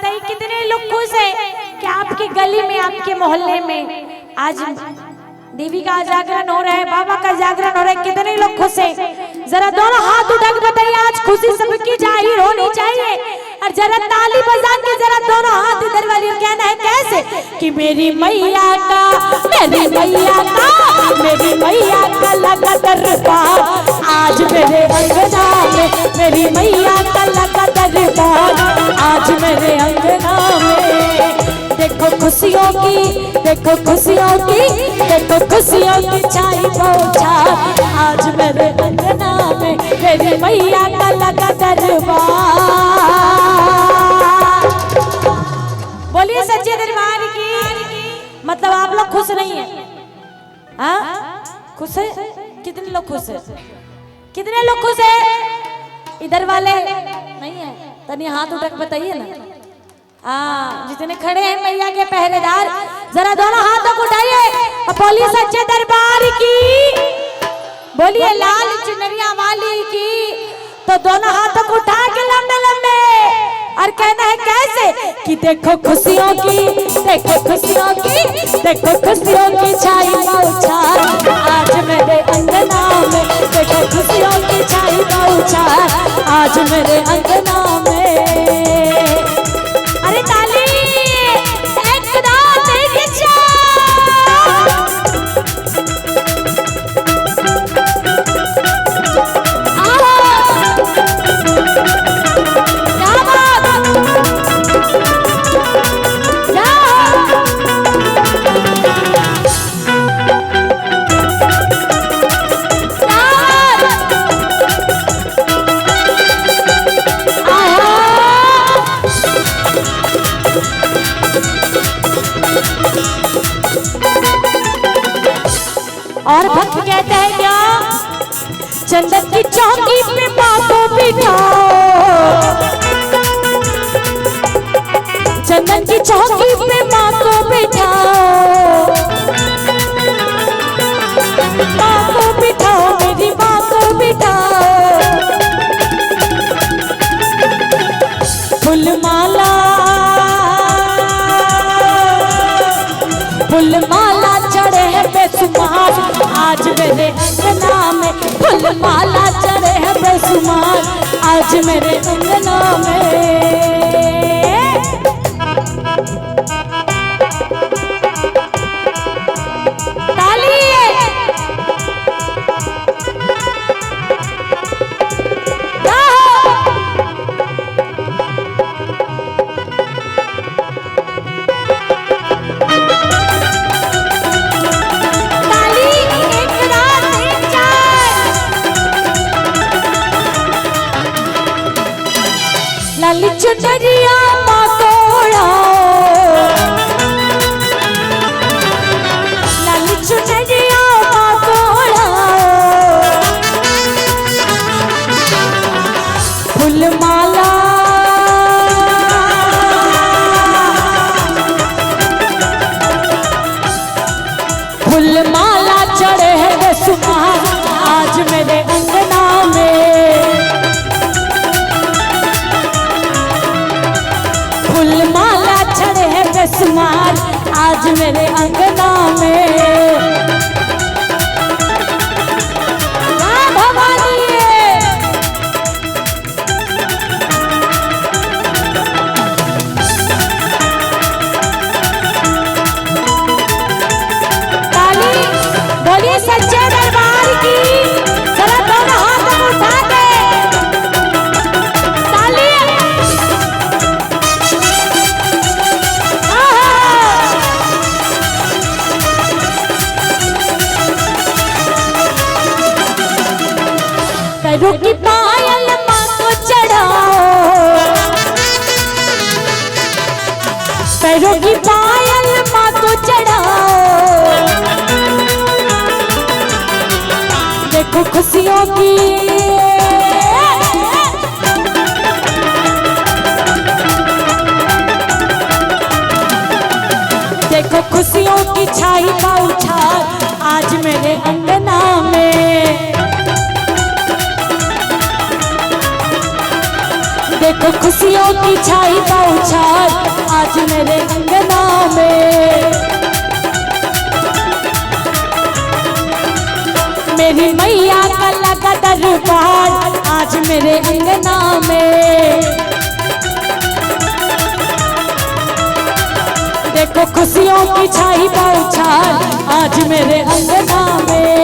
बताइए कितने लोग खुश है कि आपकी गली में, आपके मोहल्ले में आज देवी का जागरण हो रहा है, बाबा का जागरण हो रहा है। कितने लोग खुश है? जरा दोनों हाथ उठा के बताइए, आज खुशी सबकी जाहिर होनी चाहिए। और जरा ताली बजा के जरा दोनों हाथ इधर वाली कहना है कैसे कि मेरी मैया का, मेरी मैया का, मेरी मैया का लगा दरबार आज मेरे अंगना में, मेरी मैया का लगा दरबार आज मेरे अंगना में। देखो खुशियों की, देखो खुशियों की, देखो खुशियों की छाई बौछार आज मेरे अंगना में, मेरी मैया का लगा दरबार। बोलिए सच्चे दरबार की। मतलब आप लोग खुश नहीं है? हाँ खुश है? कितने लोग खुश है? कितने लोग खुश है? इधर वाले नहीं है? तनी हाथ उठा के बताइए ना। हाँ जितने खड़े हैं मैया के पहरेदार, जरा दोनों हाथों को उठाइए और बोलिए सच्चे दरबार की, बोलिए लाल चुनरिया वाली की। तो दोनों हाथों को उठा के लंबे लंबे और कहना है कैसे कि देखो खुशियों की, देखो खुशियों की, देखो खुशियों की छाई बौछार आज मेरे अंगना में, देखो खुशियों की छाई बौछार आज मेरे अंगना में। अरे ताली एक दांत एक और भक्त कहते हैं क्या, चंदन की चौकी पे माँ को बिठाओ, चंदन की चौकी पे माँ को बिठाओ, माँ को बिठाओ, मेरी माँ को बिठाओ। फूलमाला, फूलमाला चढ़े है बेसुमार आज मेरे अंगना में, फूलमाला चढ़े है बेसुमार आज मेरे अंगना में। ताली लाली चुनरिया माँ को उड़ाओ, लाली चुनरिया माँ को उड़ाओ, फूलमाला, फूलमाला चढ़े है बेसुमार आज मेरे अंगना में, फूलमाला चढ़े है बेसुमार आज मेरे अंगना में। भवानी ताली बोलिए सच्चे दरबार की, जरा दोनों हाथ उठा के ताली। पैरों की पायल माँ को चढ़ाओ, पैरों की पायल माँ को चढ़ाओ, देखो खुशियों की, देखो खुशियों की छाई बौछार आज मेरे अंगना में, देखो खुशियों की छाई बौछार में। देखो खुशियों की छाई बौछार आज मेरे अंगना में।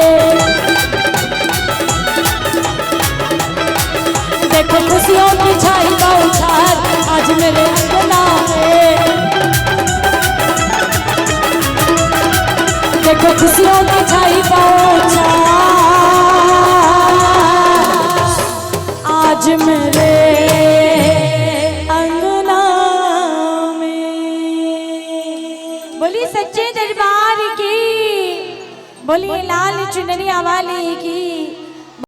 देखो खुशियों की छाई बौछार आज मेरे अंगना में। देखो खुशियों की छाई बौछार आज मेरे अंगना में। बोली सच्चे दरबार की, बोलिए लाल चुनरिया वाली की।